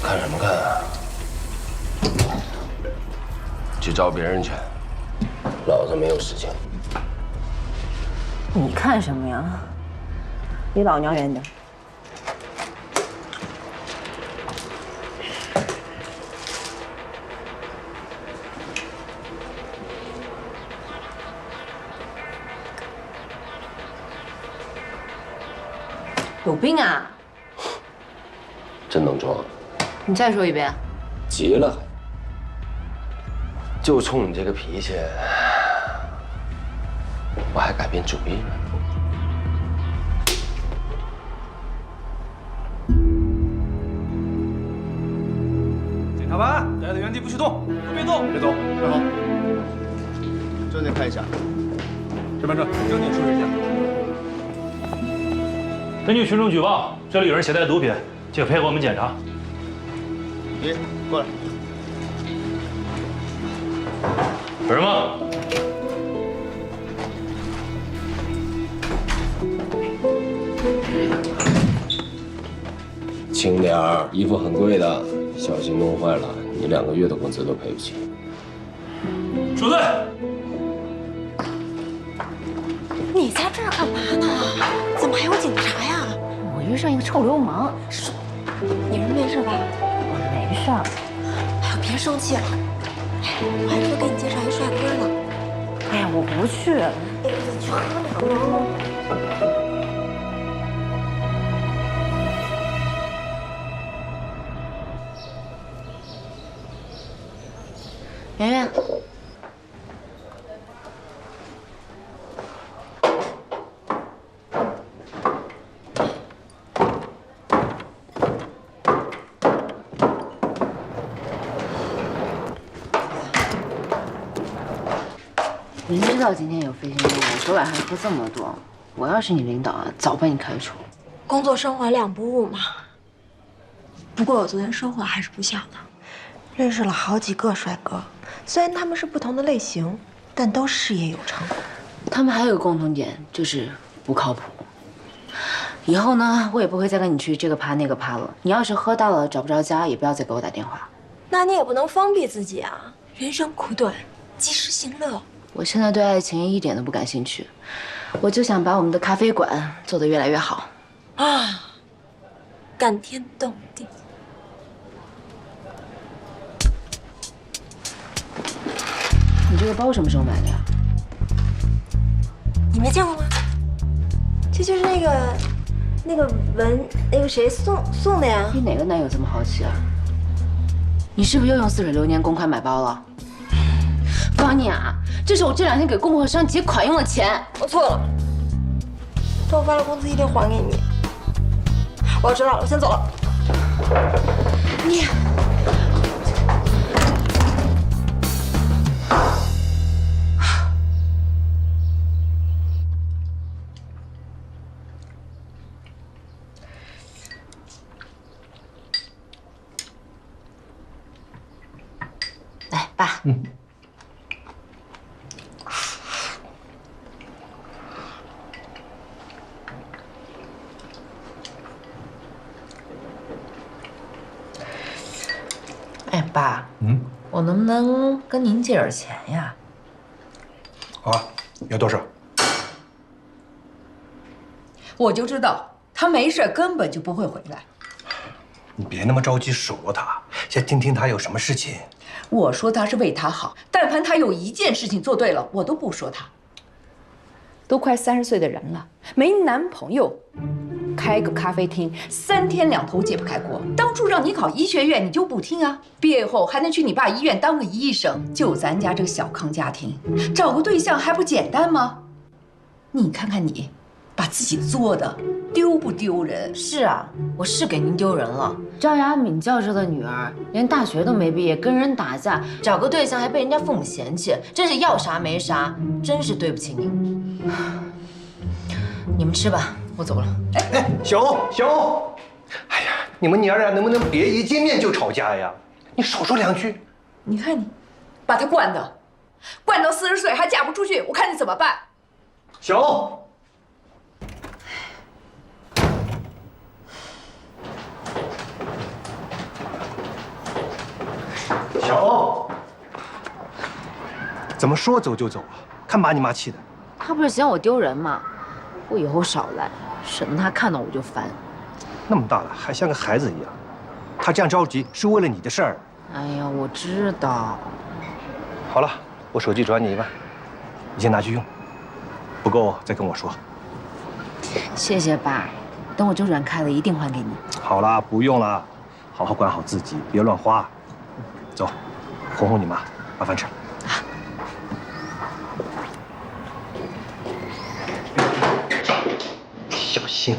看什么看啊？去找别人去，老子没有时间。你看什么呀？离老娘远点。有病啊！真能装。你再说一遍。急了还？就冲你这个脾气，我还改变主意呢。检查完，待在原地不许动，都别动，别动，站好。证件看一下。身份证，证件出示一下。根据群众举报，这里有人携带毒品，请配合我们检查。你过来。有人吗？轻点儿，衣服很贵的，小心弄坏了，你2个月的工资都赔不起。收队。你在这儿干嘛呢？怎么还有警察呀？我遇上一个臭流氓。你人没事吧？我没事儿。哎呦，别生气了。哎，我还说给你介绍一帅哥呢。哎呀，我不去。哎，你去喝2杯。圆圆，明知道今天有飞行任务，昨晚还喝这么多，我要是你领导啊，早把你开除。工作生活两不误嘛。不过我昨天收获还是不小的，认识了好几个帅哥，虽然他们是不同的类型，但都事业有成。他们还有个共同点，就是不靠谱。以后呢，我也不会再跟你去这个趴那个趴了。你要是喝大了找不着家，也不要再给我打电话。那你也不能封闭自己啊，人生苦短，及时行乐。我现在对爱情一点都不感兴趣，我就想把我们的咖啡馆做得越来越好。啊，感天动地。你这个包什么时候买的呀？你没见过吗？这就是那个那个谁送的呀？你哪个男友这么好奇啊？你是不是又用似水流年公款买包了？方妮啊，这是我这2天给供货商结款用的钱。我错了，等我发了工资一定还给你。我要知道了，我先走了。你。来，爸。哎，爸，我能不能跟您借点钱呀？好啊，要多少？我就知道他没事根本就不会回来。你别那么着急数落他，先听听他有什么事情。我说他是为他好，但凡他有一件事情做对了，我都不说他。都快30岁的人了，没男朋友，开个咖啡厅，3天2头解不开锅。当初让你考医学院，你就不听啊！毕业后还能去你爸医院当个医生。就咱家这个小康家庭，找个对象还不简单吗？你看看你，把自己作的丢不丢人？是啊，我是给您丢人了。赵雅敏教授的女儿连大学都没毕业，跟人打架，找个对象还被人家父母嫌弃，真是要啥没啥，真是对不起您。你们吃吧，我走了。哎，小欧，哎呀，你们娘俩能不能别一见面就吵架呀？你少说2句。你看你，把她惯到40岁还嫁不出去，我看你怎么办？小欧，小欧，怎么说走就走啊？看把你妈气的。他不是嫌我丢人吗？我以后少来，省得他看到我就烦。那么大了还像个孩子一样，他这样着急是为了你的事儿。哎呀，我知道。好了，我手机转你1万，你先拿去用，不够再跟我说。谢谢爸，等我周转开了一定还给你。好了，不用了，好好管好自己，别乱花。走，哄哄你妈，把饭吃了。小心。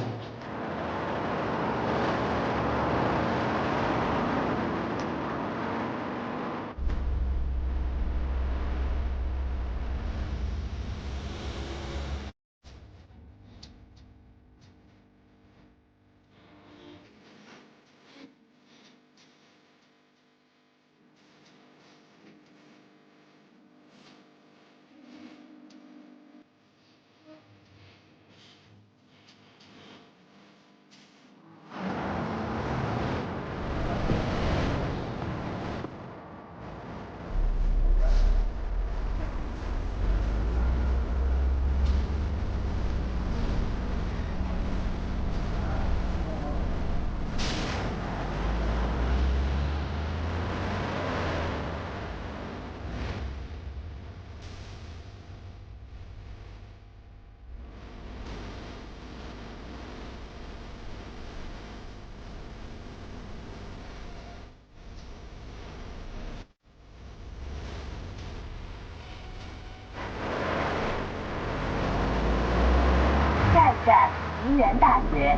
下一站梨园大学。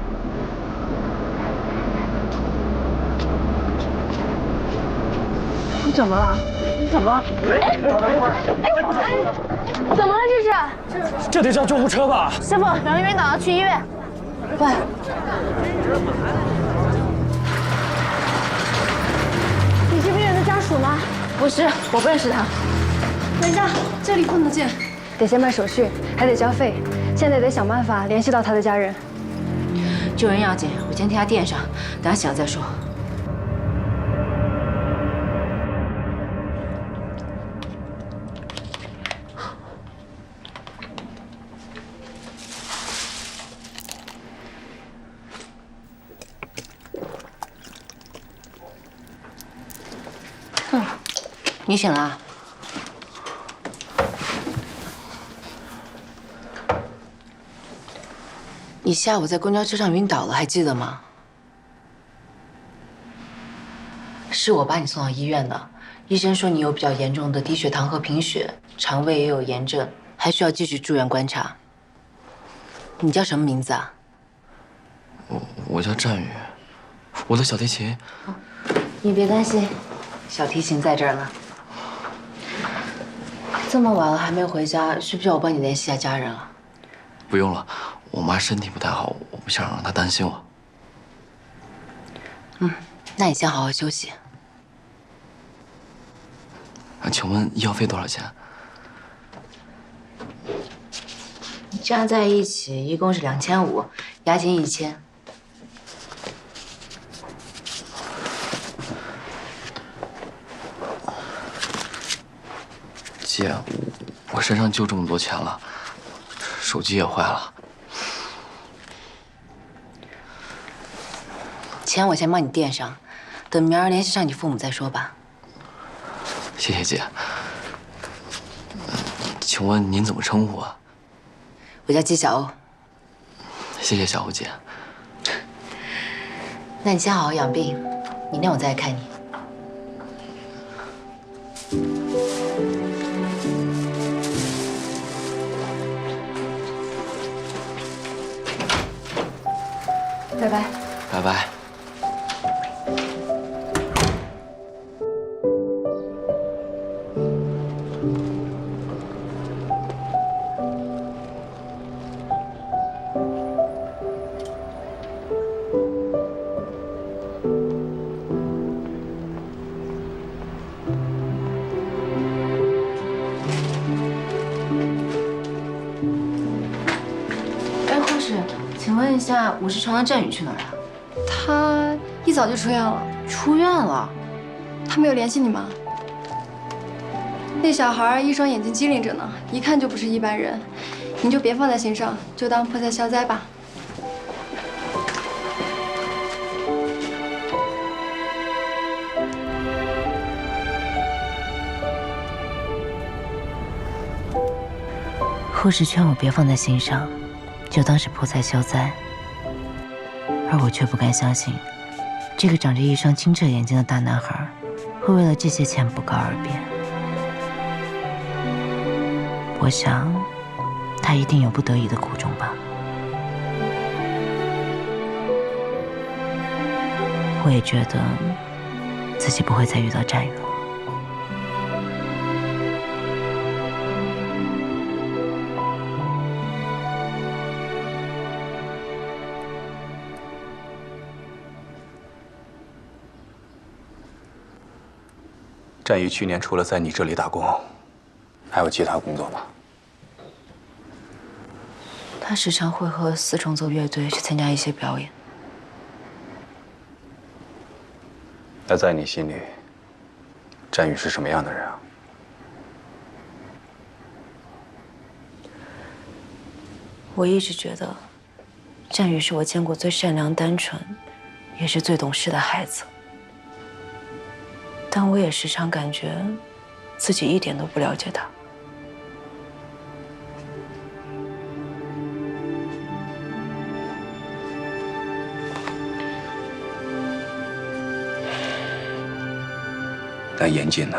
你怎么了？你怎么？怎么了这是？这得叫救护车吧？师傅，两个晕倒了，去医院。喂，你是病人的家属吗？不是，我不认识他。等一下，这里碰得见。得先办手续，还得交费，现在得想办法联系到他的家人。救人要紧，我先替他垫上，等他醒了再说。你醒了？你下午在公交车上晕倒了，还记得吗？是我把你送到医院的，医生说你有比较严重的低血糖和贫血，肠胃也有炎症，还需要继续住院观察。你叫什么名字啊？我叫战宇，我的小提琴。你别担心，小提琴在这儿呢。这么晚了还没回家，需不需要我帮你联系一下家人啊？不用了，我妈身体不太好，我不想让她担心我。那你先好好休息。请问医药费多少钱？加在一起一共是2500，押金1000。姐，我身上就这么多钱了，手机也坏了。钱我先帮你垫上，等明儿联系上你父母再说吧。谢谢姐。请问您怎么称呼啊？我叫纪晓欧。谢谢小欧姐。那你先好好养病，明天我再来看你。拜拜。拜拜。请问一下，50床的战宇去哪儿了？他一早就出院了。出院了？他没有联系你吗？那小孩一双眼睛机灵着呢，一看就不是一般人。你就别放在心上，就当破财消灾吧。护士劝我别放在心上，就当是破财消灾，而我却不敢相信，这个长着一双清澈眼睛的大男孩，会为了这些钱不告而别。我想，他一定有不得已的苦衷吧。我也觉得自己不会再遇到战宇了。战宇去年除了在你这里打工，还有其他工作吧？他时常会和4重奏乐队去参加一些表演。那在你心里，战宇是什么样的人啊？我一直觉得，战宇是我见过最善良、单纯，也是最懂事的孩子。但我也时常感觉，自己一点都不了解他。那严谨呢？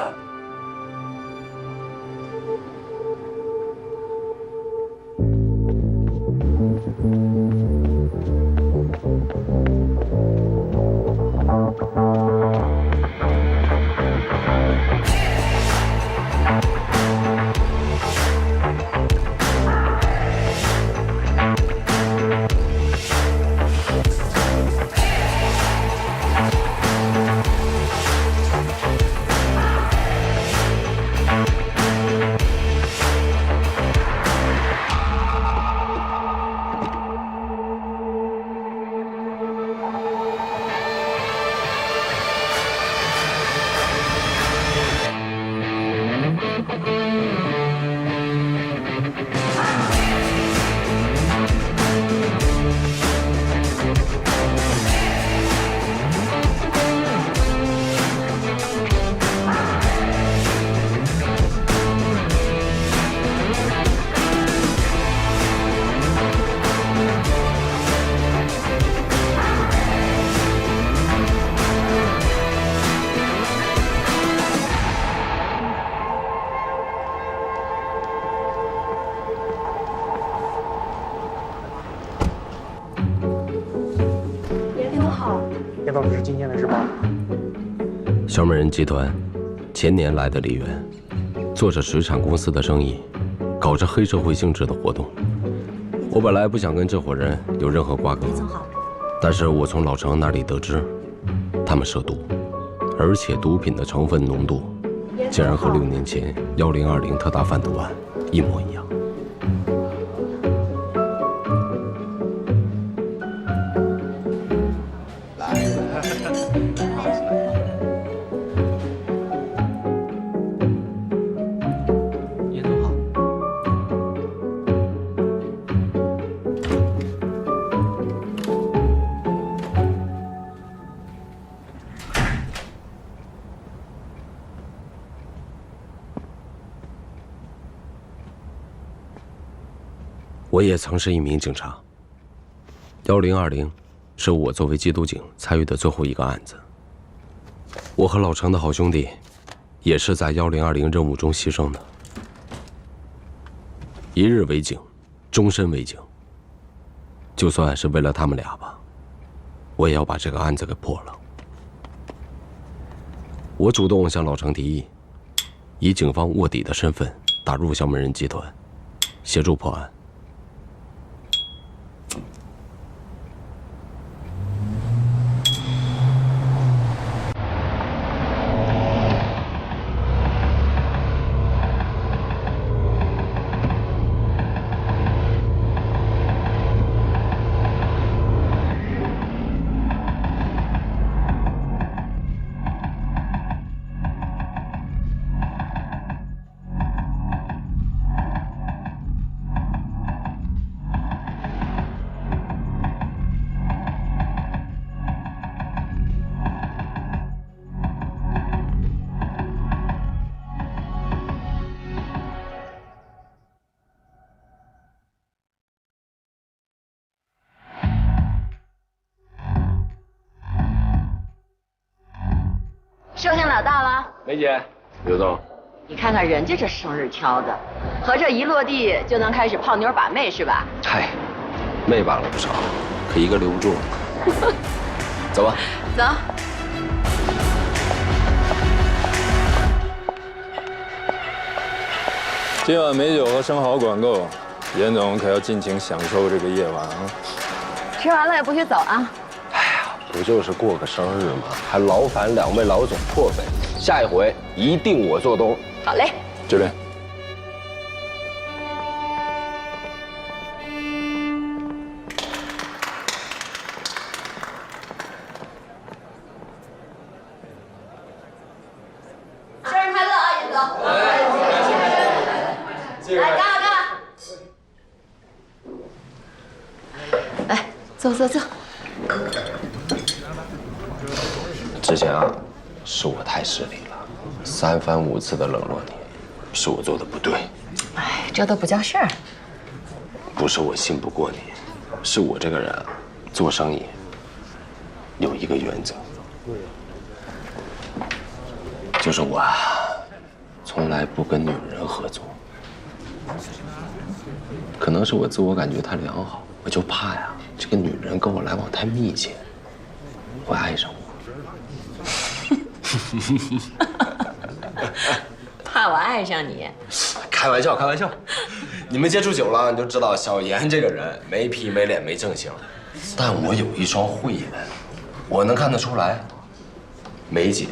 叶总，这是今天的日报。小美人集团前年来的梨园，做着水产公司的生意，搞着黑社会性质的活动。我本来不想跟这伙人有任何瓜葛，但是我从老程那里得知，他们涉毒，而且毒品的成分浓度竟然和6年前1020特大贩毒案一模一样。我也曾是一名警察。1020是我作为缉毒警参与的最后一个案子。我和老程的好兄弟，也是在1020任务中牺牲的。一日为警，终身为警。就算是为了他们俩吧，我也要把这个案子给破了。我主动向老程提议，以警方卧底的身份打入小美人集团，协助破案。寿星老到了，梅姐，刘总，你看看人家这生日挑的，合着一落地就能开始泡妞把妹是吧？嗨，妹把了不少，可一个留不住。走吧。走。今晚美酒和生蚝管够，严总可要尽情享受这个夜晚啊！吃完了也不许走啊！不就是过个生日吗？还劳烦2位老总破费，下一回一定我做东。好嘞，就这。生日快乐啊，严总！来，干了干了！来，坐坐坐。之前啊，是我太失礼了，3番5次的冷落你，是我做的不对。哎，这都不叫事儿。不是我信不过你，是我这个人啊，做生意有一个原则，就是我啊，从来不跟女人合作。可能是我自我感觉太良好，我就怕呀，这个女人跟我来往太密切，会爱上我。怕我爱上你？开玩笑，开玩笑。你们接触久了，你就知道小严这个人没皮没脸没正形。但我有一双慧眼，我能看得出来，梅姐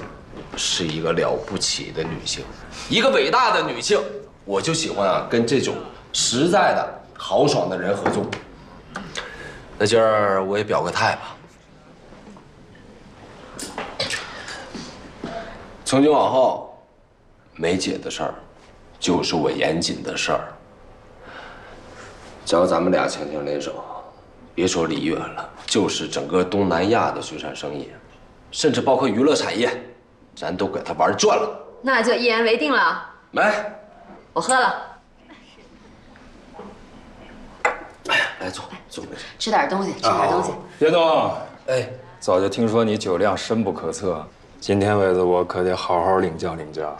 是一个了不起的女性，一个伟大的女性。我就喜欢啊，跟这种实在的、豪爽的人合作。那今儿我也表个态吧。从今往后，梅姐的事儿，就是我严谨的事儿。只要咱们俩强强联手，别说梨园了，就是整个东南亚的水产生意，甚至包括娱乐产业，咱都给他玩转了。那就一言为定了。来，我喝了。哎呀，来坐回去，吃点东西，吃点东西。严总，哎，早就听说你酒量深不可测，今天为子我可得好好领教领教。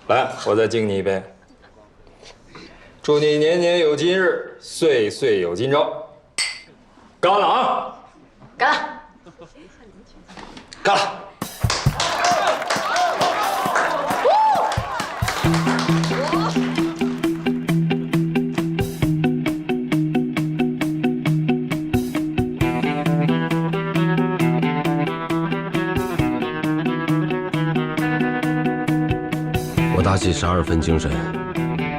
来，我再敬你一杯。祝你年年有今日，岁岁有今朝。干了啊！干了！干了！我打起12分精神，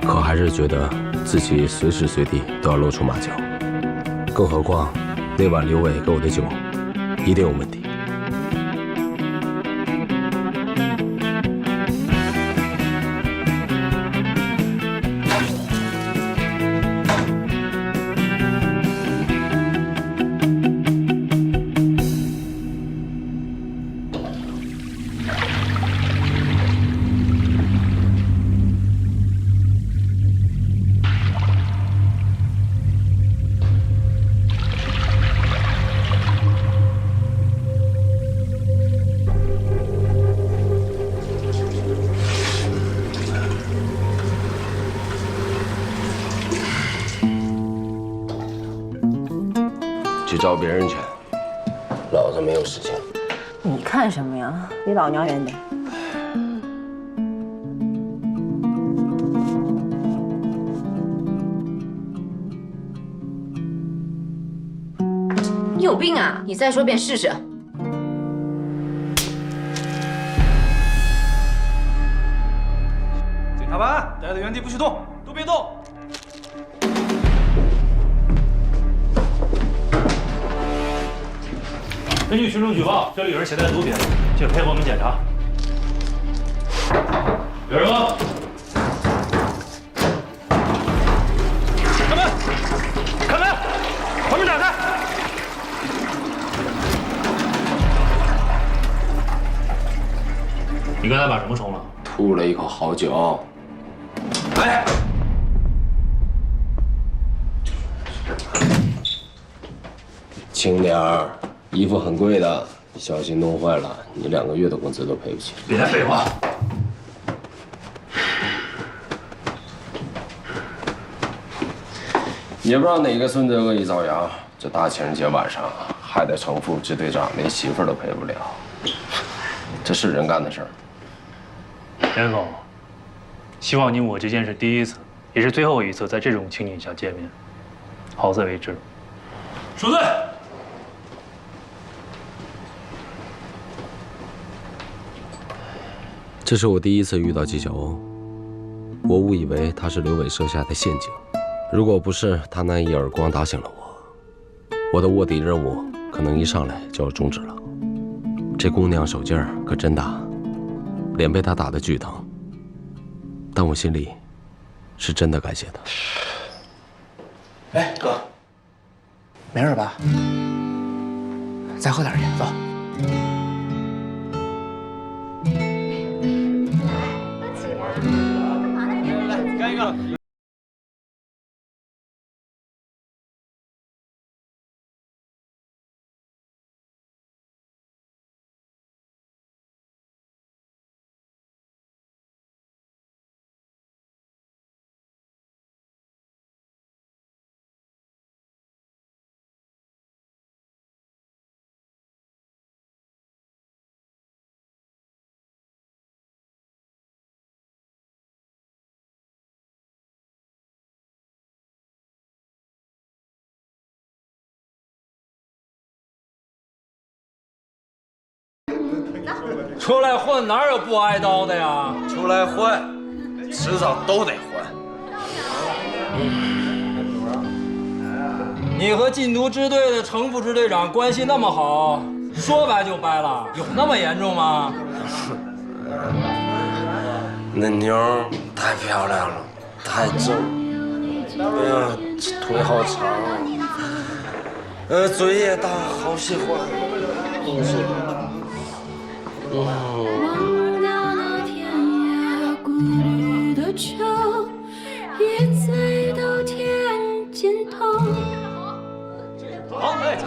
可还是觉得自己随时随地都要露出马脚，更何况那晚刘伟给我的酒一定有问题。去找别人去，老子没有时间。你看什么呀？离老娘远点。你有病啊！你再说遍试试。检查班，待在原地不许动，都别动。根据群众举报，这里有人携带毒品，请配合我们检查。有人吗？开门！开门！把门打开！你刚才把什么冲了？吐了一口好酒。哎！轻点儿，衣服很贵的，小心弄坏了，你2个月的工资都赔不起。别废话。也不知道哪个孙子恶意造谣，这大情人节晚上害得城副支队长连媳妇都陪不了，这是人干的事儿。严总，希望你我这件事第一次，也是最后一次在这种情景下见面，好自为之。收队。这是我第一次遇到纪晓欧，我误以为他是刘伟设下的陷阱。如果不是他那一耳光打醒了我的卧底任务可能一上来就要终止了。这姑娘手劲儿可真大，脸被他打得巨疼，但我心里是真的感谢他。哎，哥，没事吧？再喝点去，走。来，干一个。出来混哪有不挨刀的呀？出来混，迟早都得混。你和禁毒支队的程副支队长关系那么好，说掰就掰了，有那么严重吗？那妞太漂亮了，太正，哎呀，腿好长，嘴也大，好喜欢。忘掉那天涯孤独的秋，也醉到天尽头。好，哎，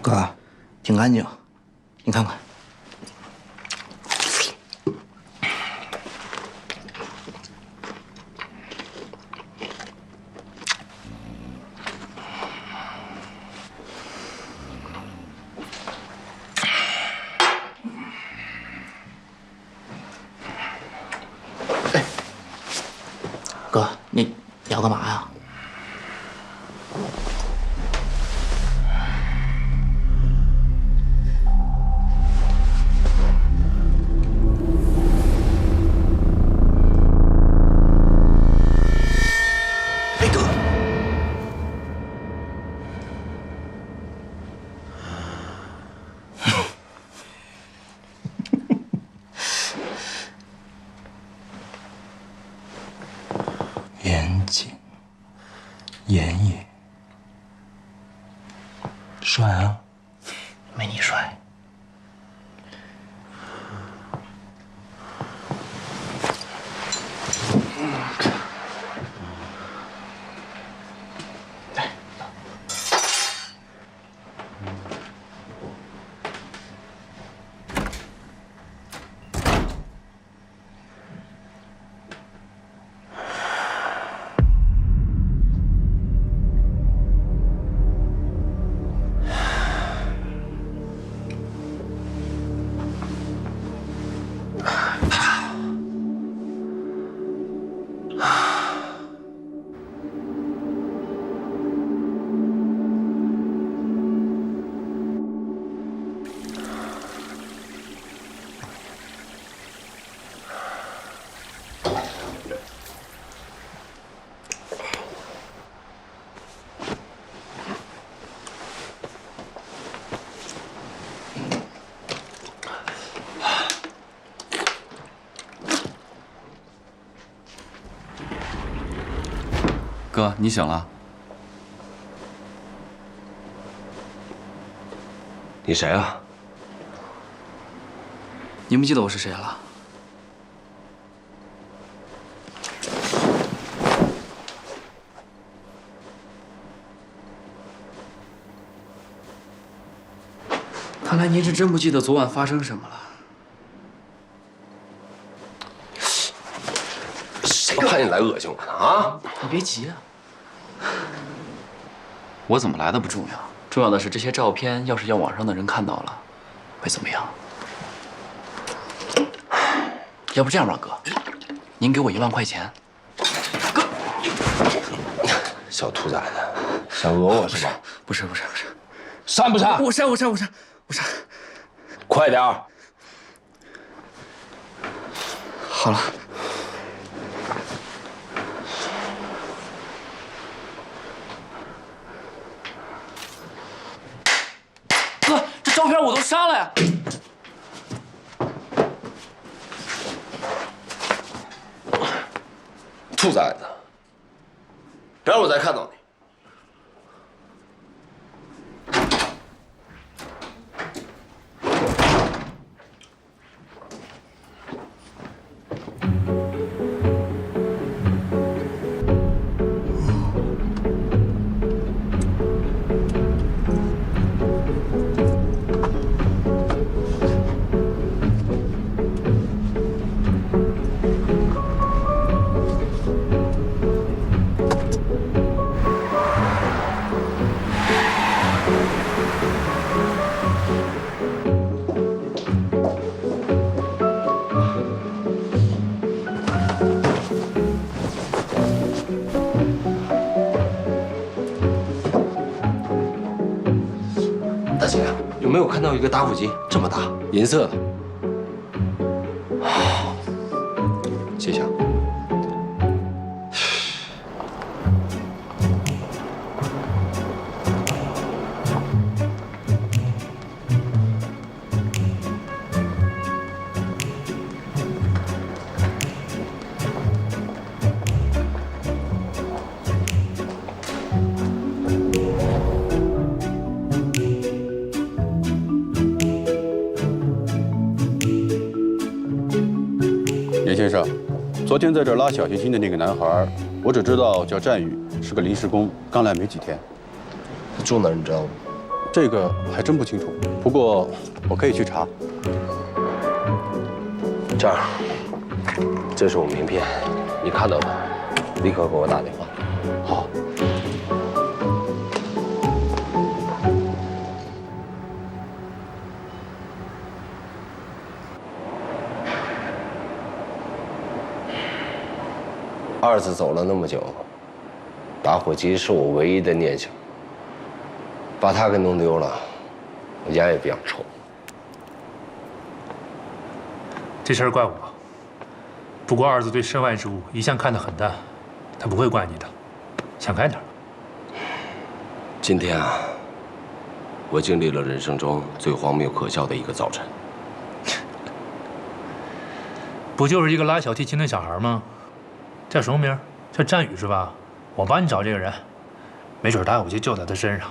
哥，挺干净，你看看。哎，哥，你要干嘛呀？严谨、严也、帅啊？没你帅。哥，你醒了？你谁啊？您不记得我是谁了？看来您是真不记得昨晚发生什么了。谁看你来恶心我呢？啊！你别急啊。我怎么来的不重要，重要的是这些照片要是让网上的人看到了，会怎么样？要不这样吧，哥，您给我1万块钱。哥，小兔崽子，想讹我是吧？不是，删不删？我删。快点儿！好了。哥，这照片我都删了呀！兔崽子，别让我再看到你！大姐，有没有看到一个打火机这么大，银色的？谢谢啊。严先生，昨天在这儿拉小提琴的那个男孩，我只知道叫战宇，是个临时工，刚来没几天。他住哪儿你知道吗？这个还真不清楚，不过我可以去查。这样，这是我名片，你看到的，立刻给我打电话。好。二子走了那么久，打火机是我唯一的念想。把他给弄丢了，我烟也不想抽。这事儿怪我，不过二子对身外之物一向看得很淡，他不会怪你的，想开点。今天啊，我经历了人生中最荒谬可笑的一个早晨。不就是一个拉小提琴的小孩吗？叫什么名？叫战宇是吧？我帮你找这个人，没准打火机就在他身上。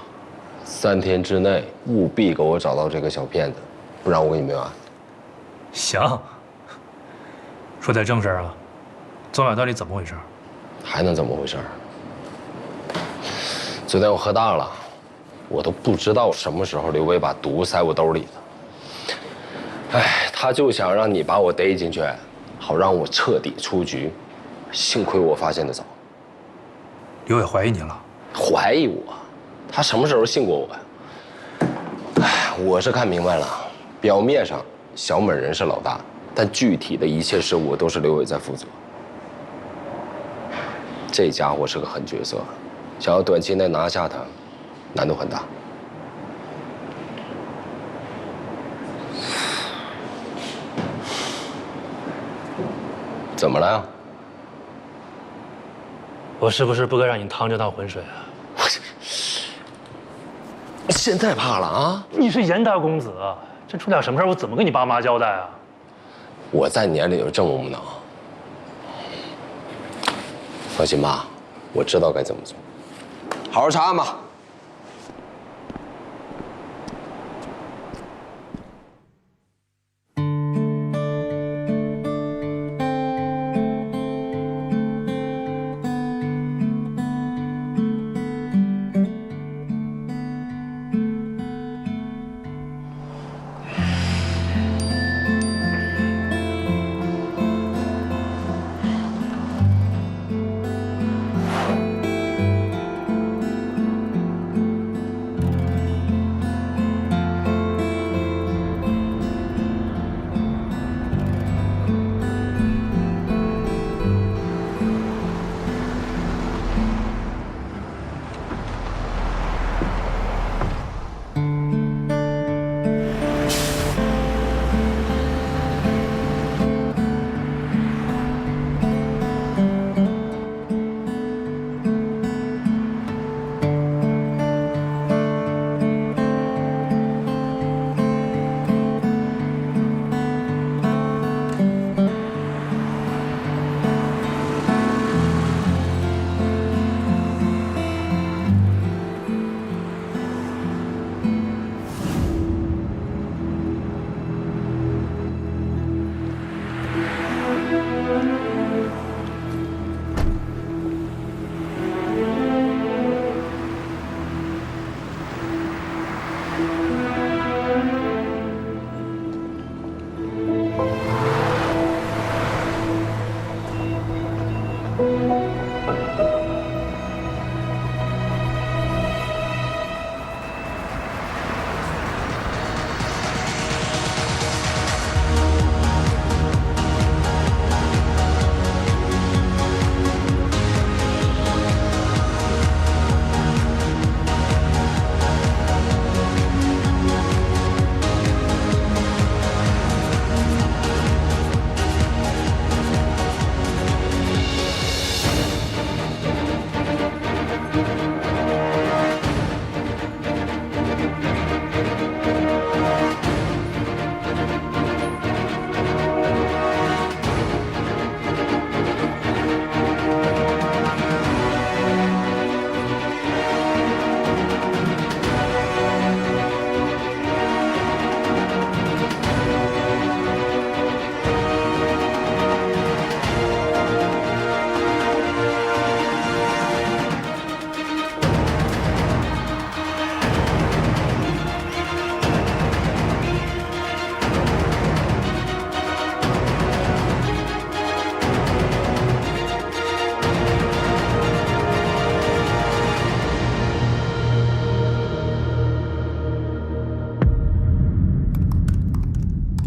3天之内务必给我找到这个小骗子，不然我跟你没完。行。说点正事啊，昨晚到底怎么回事？还能怎么回事？昨天我喝大了，我都不知道什么时候刘伟把毒塞我兜里了。哎，他就想让你把我逮进去，好让我彻底出局。幸亏我发现的早。刘伟怀疑你了？怀疑我？他什么时候信过我呀？哎，我是看明白了，表面上小美人是老大，但具体的一切事务都是刘伟在负责。这家伙是个狠角色，想要短期内拿下他，难度很大。怎么了呀？我是不是不该让你趟这趟浑水啊？现在怕了啊？你是严大公子，这出点什么事，我怎么跟你爸妈交代啊？我在你眼里有这么无能？放心吧，我知道该怎么做。好好查案吧。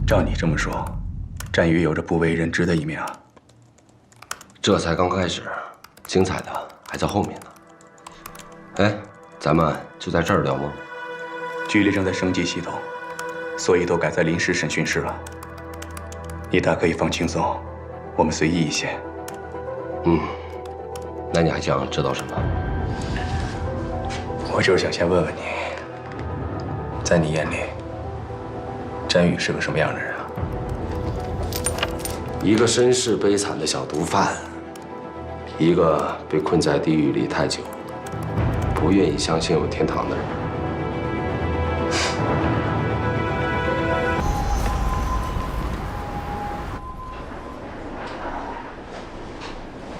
照你这么说，战宇有着不为人知的一面啊。这才刚开始，精彩的还在后面呢。哎，咱们就在这儿聊吗？局里正在升级系统，所以都改在临时审讯室了。你大可以放轻松，我们随意一些。那你还想知道什么？我就是想先问问你，在你眼里，战宇是个什么样的人啊？一个身世悲惨的小毒贩，一个被困在地狱里太久，不愿意相信有天堂的人。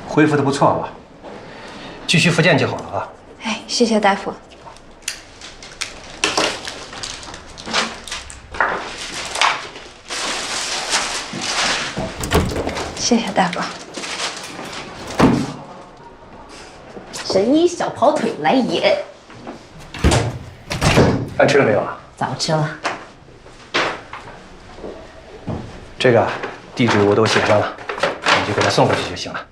恢复的不错了，继续复健就好了啊。哎，谢谢大夫。谢谢大夫。神医小跑腿来也。饭吃了没有啊？早吃了。这个地址我都写上了，你就给他送过去就行了。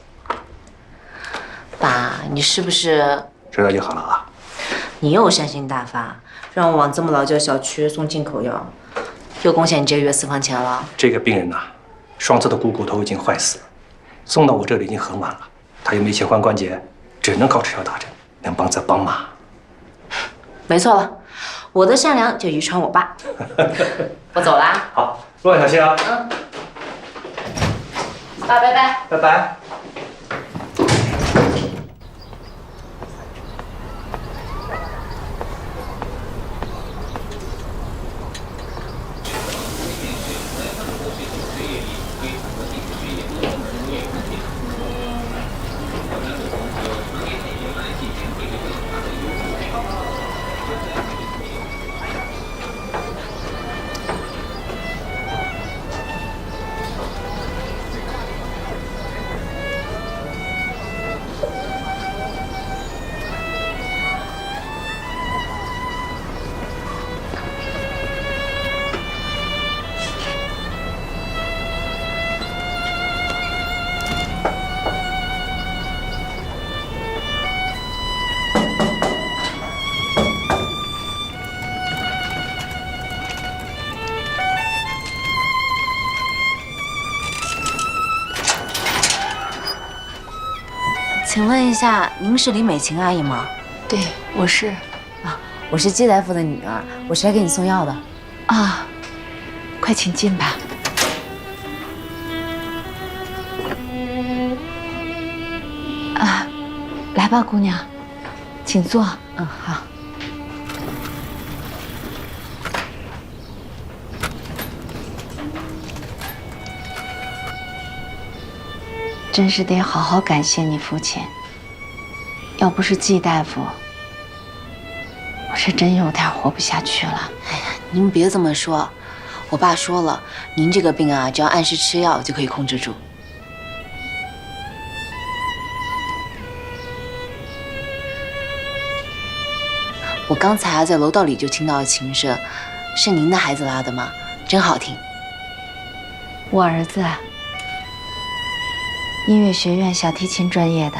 爸，你是不是知道就好了啊。你又善心大发，让我往这么老旧小区送进口药，又贡献你这个月私房钱了？这个病人呐，双侧的股骨头已经坏死了，送到我这里已经很晚了，他又没钱换关节，只能靠吃药打针，能帮则帮嘛。没错了，我的善良就遗传我爸。我走啦。好，路上小心啊。嗯。爸，拜拜。拜拜。请问一下，您是李美琴阿姨吗？对，我是。啊，我是季大夫的女儿，我是来给你送药的。啊，快请进吧。啊，来吧，姑娘，请坐。嗯，好。真是得好好感谢你父亲。要不是季大夫，我是真有点活不下去了。哎呀，您别这么说，我爸说了，您这个病啊，只要按时吃药就可以控制住。我刚才在楼道里就听到了琴声，是您的孩子拉的吗？真好听。我儿子。音乐学院小提琴专业的，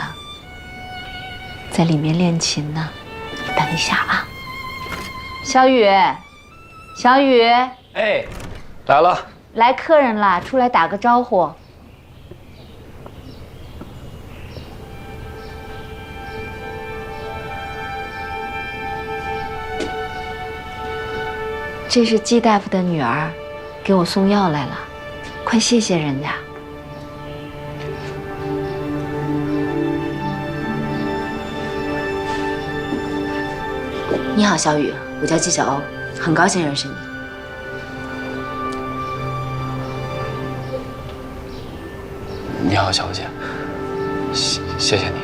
在里面练琴呢。等一下啊，小雨，小雨，哎，来了，来客人了，出来打个招呼。这是季大夫的女儿，给我送药来了，快谢谢人家。你好，小雨，我叫季小欧，很高兴认识你。你好，小姐，谢谢你。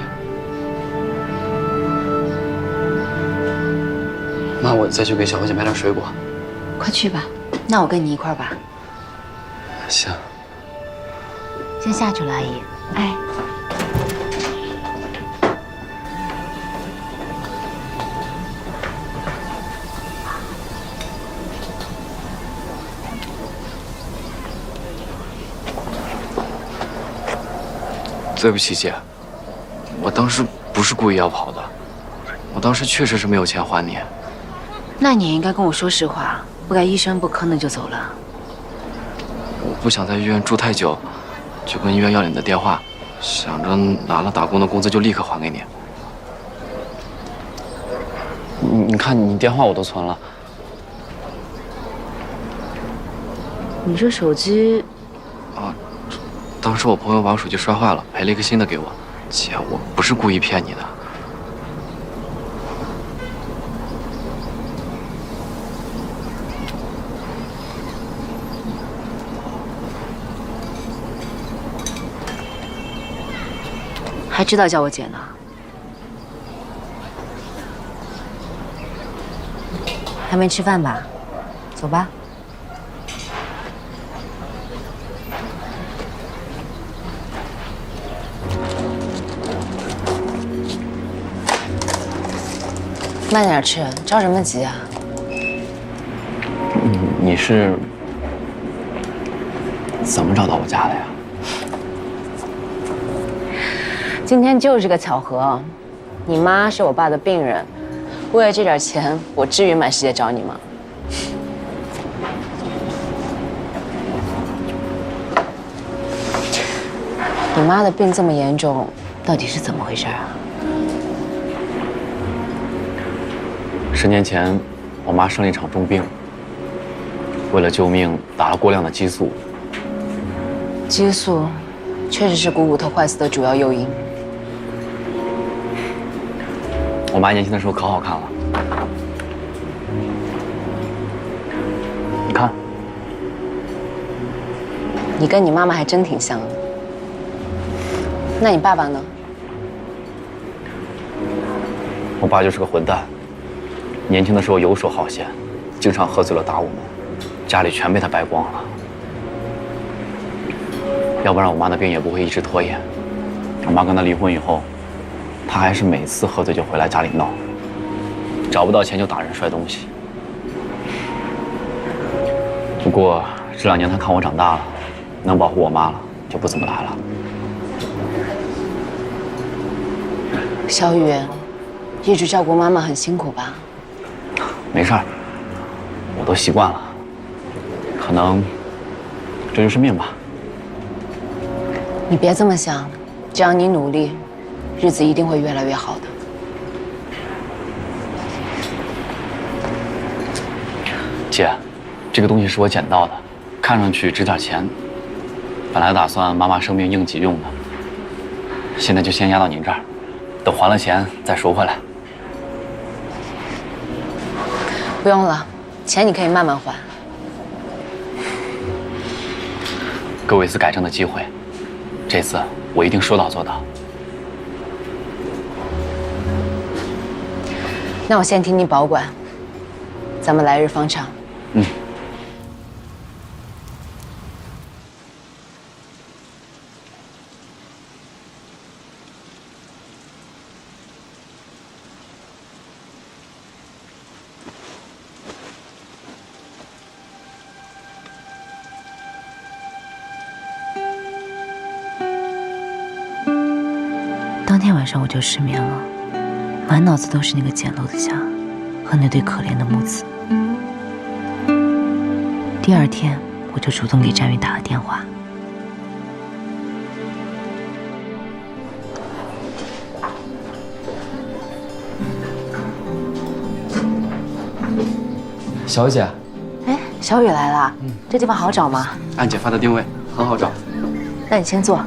那我再去给小姐买点水果。快去吧。那我跟你一块儿吧。行。先下去了，阿姨。哎。对不起，姐，我当时不是故意要跑的，我当时确实是没有钱还你。那你也应该跟我说实话，不该一声不吭的就走了。我不想在医院住太久，就跟医院要你的电话，想着拿了打工的工资就立刻还给你。你看，你电话我都存了。你这手机……啊。当时我朋友把我手机摔坏了，赔了一个新的给我。姐，我不是故意骗你的。还知道叫我姐呢。还没吃饭吧？走吧。慢点吃，着什么急啊？你是怎么找到我家的呀？今天就是个巧合，你妈是我爸的病人，为了这点钱，我至于满世界找你吗？你妈的病这么严重，到底是怎么回事啊10年前，我妈生了一场重病，为了救命，打了过量的激素。激素确实是股骨头坏死的主要诱因。我妈年轻的时候可好看了，你看，你跟你妈妈还真挺像的。那你爸爸呢？我爸就是个混蛋，年轻的时候游手好闲，经常喝醉了打我们，家里全被他败光了。要不然我妈的病也不会一直拖延。我妈跟他离婚以后，他还是每次喝醉就回来家里闹，找不到钱就打人摔东西。不过这2年他看我长大了，能保护我妈了，就不怎么来了。小雨，一直照顾妈妈很辛苦吧？没事儿，我都习惯了。可能这就是命吧。你别这么想，只要你努力，日子一定会越来越好的。姐，这个东西是我捡到的，看上去值点钱。本来打算妈妈生病应急用的，现在就先压到您这儿，等还了钱再赎回来。不用了，钱你可以慢慢还。给我一次改正的机会，这次我一定说到做到。那我先替你保管，咱们来日方长。嗯。当天晚上我就失眠了，满脑子都是那个简陋的家和那对可怜的母子。第2天，我就主动给战宇打了电话。小雨姐，哎，小雨来了，这地方好找吗？按姐发的定位，很好找。那你先坐。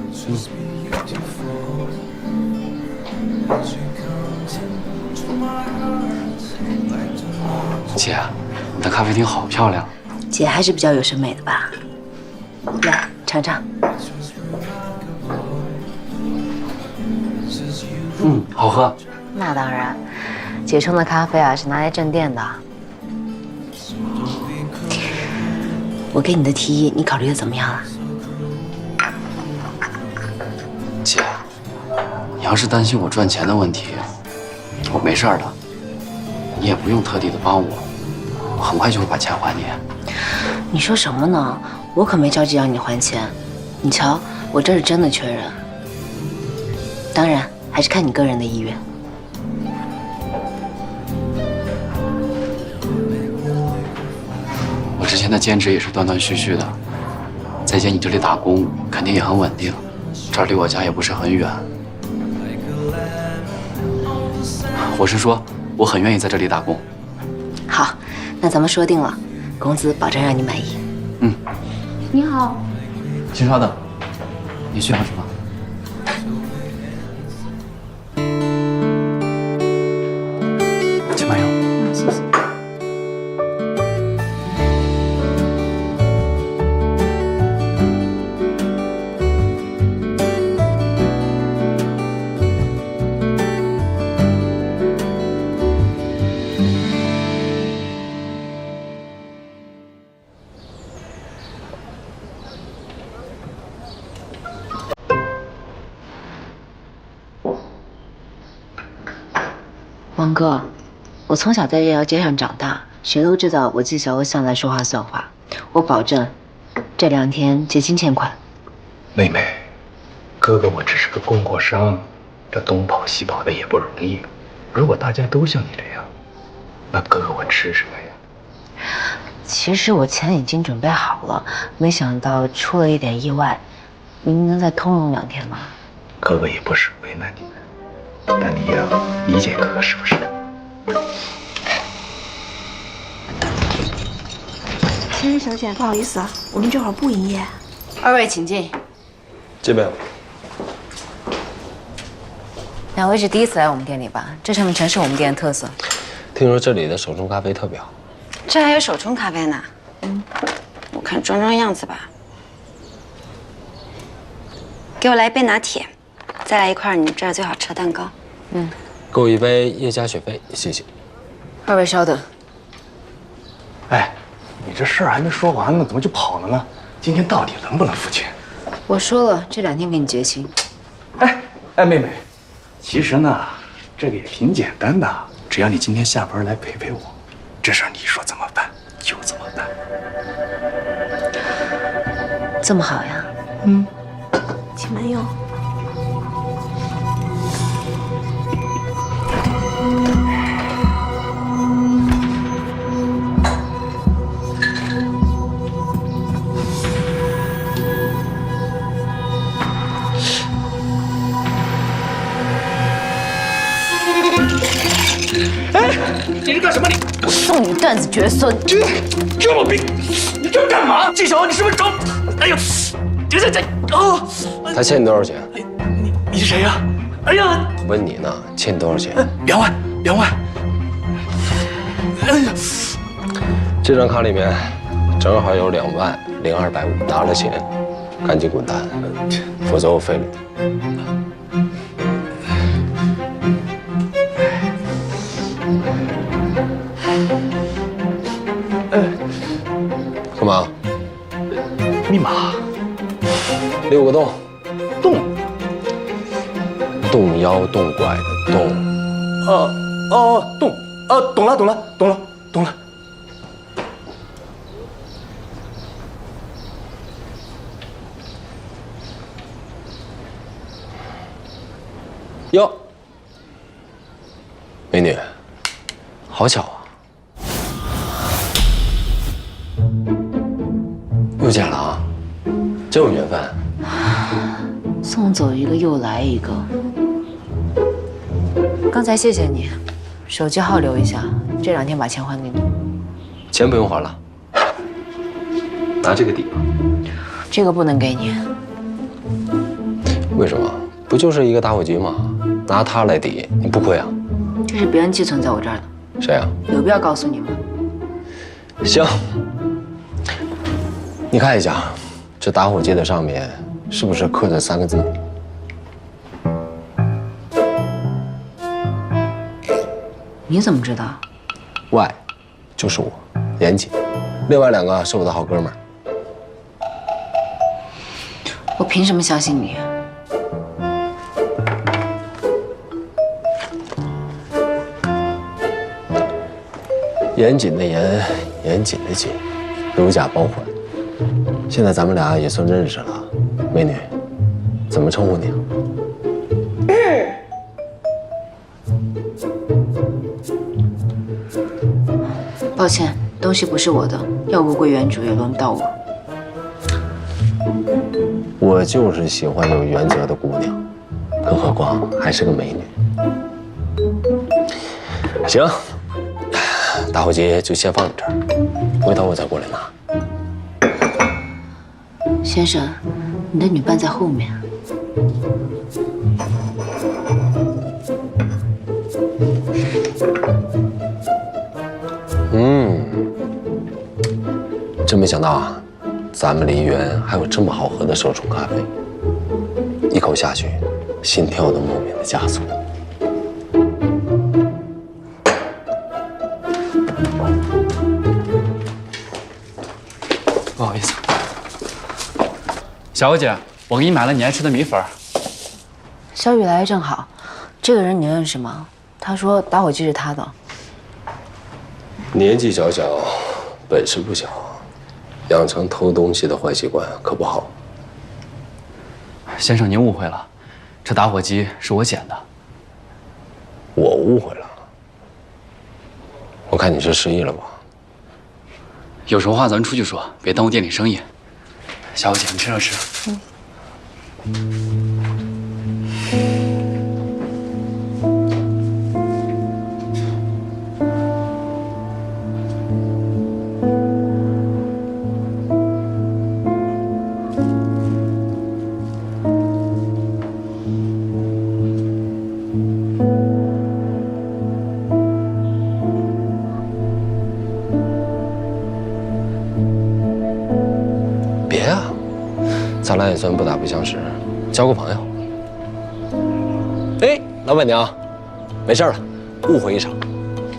姐，你的咖啡厅好漂亮。姐还是比较有审美的吧？来尝尝。好喝。那当然，姐冲的咖啡啊是拿来镇店的。我给你的提议，你考虑的怎么样了？姐，你要是担心我赚钱的问题，我没事的，你也不用特地的帮我，我很快就会把钱还你。你说什么呢？我可没着急让你还钱。你瞧，我这是真的缺人。当然，还是看你个人的意愿。我之前的兼职也是断断续续的，在姐你这里打工肯定也很稳定，这儿离我家也不是很远。我是说，我很愿意在这里打工。好，那咱们说定了，工资保证让你满意。嗯。你好。请稍等，你需要什么？请慢用。谢谢。王哥，我从小在这条街上长大，谁都知道我纪晓鸥向来说话算话。我保证，这2天结清欠款。妹妹，哥哥我只是个供货商，这东跑西跑的也不容易。如果大家都像你这样，那哥哥我吃什么呀？其实我钱已经准备好了，没想到出了一点意外。您能再通融2天吗？哥哥也不是为难你们，但你要理解哥哥是不是？先生小姐，不好意思啊，我们这会儿不营业。2位请进。这边。 2位是第一次来我们店里吧？这上面全是我们店的特色。听说这里的手冲咖啡特别好。这还有手冲咖啡呢。我看装装样子吧。给我来一杯拿铁，再来一块你们这儿最好吃的蛋糕。给我一杯叶加雪菲，谢谢。2位稍等。哎，你这事儿还没说完呢，怎么就跑了呢？今天到底能不能付钱？我说了，这2天给你结清。哎，妹妹。 其实呢，这个也挺简单的，只要你今天下班来陪陪我，这事儿你说怎么办就怎么办。这么好呀？请慢用。你是干什么？我送你断子绝孙！这么冰，你这干嘛？纪晓鸥，你是不是找？哎呦，这哦！他欠你多少钱？你是谁呀？哎呀，问你呢，欠你多少钱？2万，2万。哎呀，这张卡里面正好有20250，拿了钱，赶紧滚蛋，否则我废了你。 干嘛？密码6个洞。洞？动妖动怪的动。洞。懂了。哟，美女，好巧啊！ 又见了啊，真有缘分。送走一个又来一个。刚才谢谢你，手机号留一下，这2天把钱还给你。钱不用还了，拿这个抵吧。这个不能给你。为什么？不就是一个打火机吗？拿它来抵，你不亏啊？这是别人寄存在我这儿的。谁啊？有必要告诉你吗？行。 你看一下，这打火机的上面是不是刻着3个字？你怎么知道？Y，就是我，严谨。另外2个是我的好哥们儿。我凭什么相信你？严谨的严，严谨的谨，如假包换。 现在咱们俩也算认识了，美女，怎么称呼你啊？抱歉，东西不是我的，要物归原主也轮不到我。我就是喜欢有原则的姑娘，更何况还是个美女。行，打火机就先放你这儿，回头我再过来拿。 先生，你的女伴在后面。真没想到啊，咱们梨园还有这么好喝的手冲咖啡。一口下去，心跳都莫名的加速。不好意思。 小姐，我给你买了你爱吃的米粉。小雨来正好，这个人你认识吗？他说打火机是他的。年纪小小，本事不小，养成偷东西的坏习惯可不好。先生，您误会了，这打火机是我捡的。我误会了。我看你是失忆了吧？有什么话咱出去说，别耽误店里生意。小姐，你趁热吃。别啊，咱俩也算不打不相识，交个朋友。哎，老板娘，没事了，误会一场。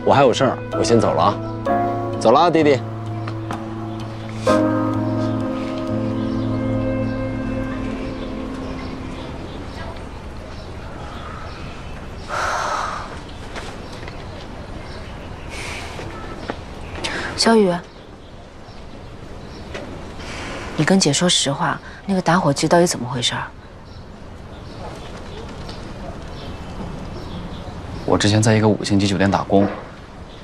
我还有事儿，我先走了啊。走了啊，弟弟。小雨，你跟姐说实话，那个打火机到底怎么回事？我之前在一个5星级酒店打工，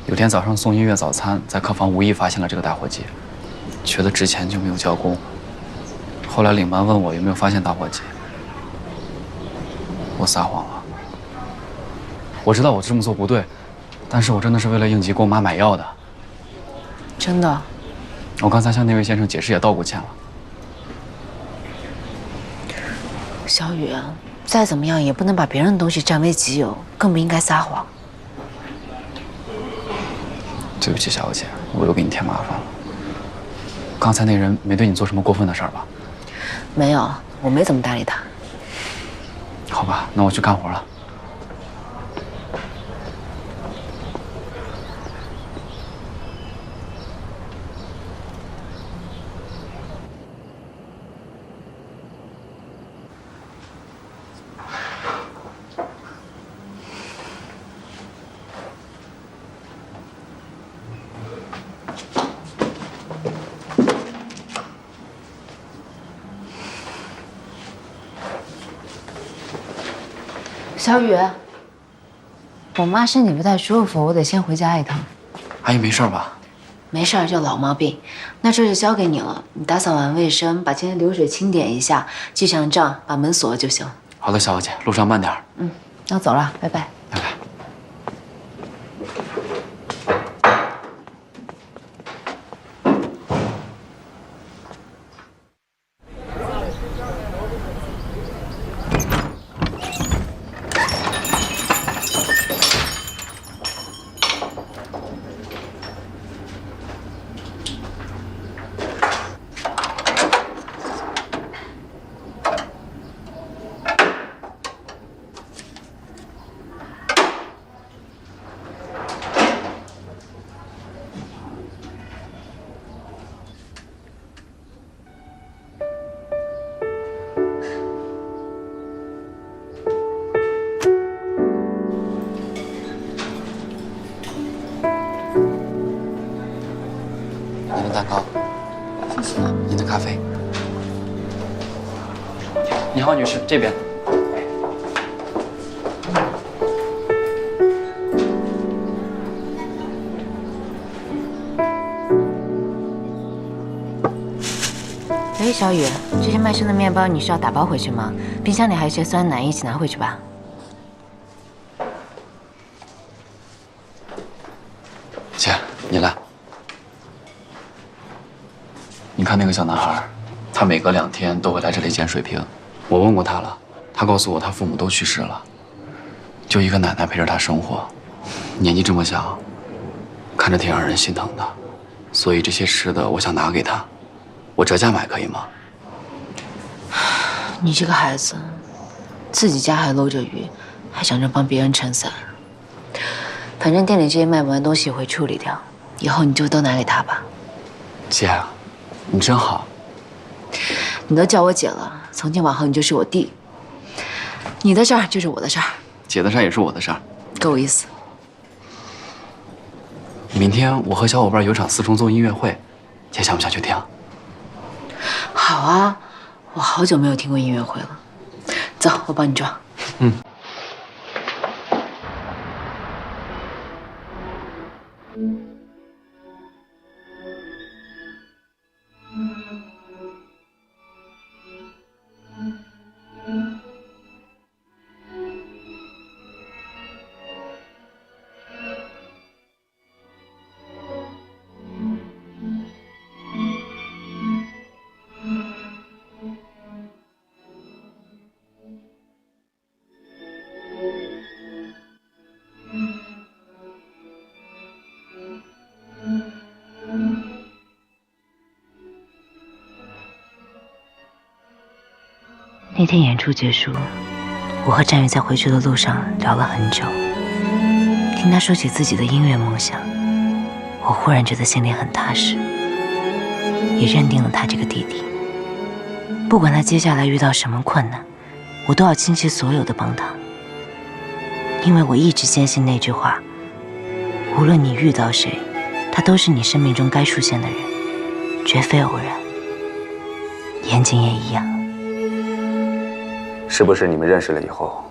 有天早上送音乐早餐，在客房无意发现了这个打火机，觉得值钱就没有交工。后来领班问我有没有发现打火机，我撒谎了。我知道我这么做不对，但是我真的是为了应急给我妈买药的。真的？我刚才向那位先生解释也道过歉了。小雨，再怎么样也不能把别人的东西占为己有，更不应该撒谎。对不起，小姐，我又给你添麻烦了。刚才那人没对你做什么过分的事儿吧？没有，我没怎么搭理他。好吧，那我去干活了。小雨，我妈身体不太舒服，我得先回家一趟。阿姨没事吧？没事儿，就老毛病。那这就交给你了，你打扫完卫生，把今天流水清点一下，记上账，把门锁了就行。好的，小姐，路上慢点。那我走了，拜拜。拜拜。您的蛋糕，谢谢。您的咖啡。你好，女士，这边。哎，小雨，这些卖剩的面包你是要打包回去吗？冰箱里还有一些酸奶，一起拿回去吧。姐，你来。你看那个小男孩，他每隔2天都会来这里捡水瓶。我问过他了，他告诉我他父母都去世了，就一个奶奶陪着他生活，年纪这么小，看着挺让人心疼的。所以这些吃的我想拿给他，我折价买可以吗？你这个孩子，自己家还漏着雨，还想着帮别人撑伞。反正店里这些卖不完东西会处理掉，以后你就都拿给他吧。姐，你真好。你都叫我姐了，从今往后你就是我弟。你的事儿就是我的事儿。姐的事儿也是我的事儿。够意思。明天我和小伙伴有场4重奏音乐会，姐想不想去听？好啊，我好久没有听过音乐会了。走，我帮你装。嗯。那天演出结束，我和战宇在回去的路上聊了很久。听他说起自己的音乐梦想，我忽然觉得心里很踏实，也认定了他这个弟弟。不管他接下来遇到什么困难，我都要倾其所有的帮他。因为我一直坚信那句话：无论你遇到谁，他都是你生命中该出现的人，绝非偶然。严谨也一样。是不是你们认识了以后，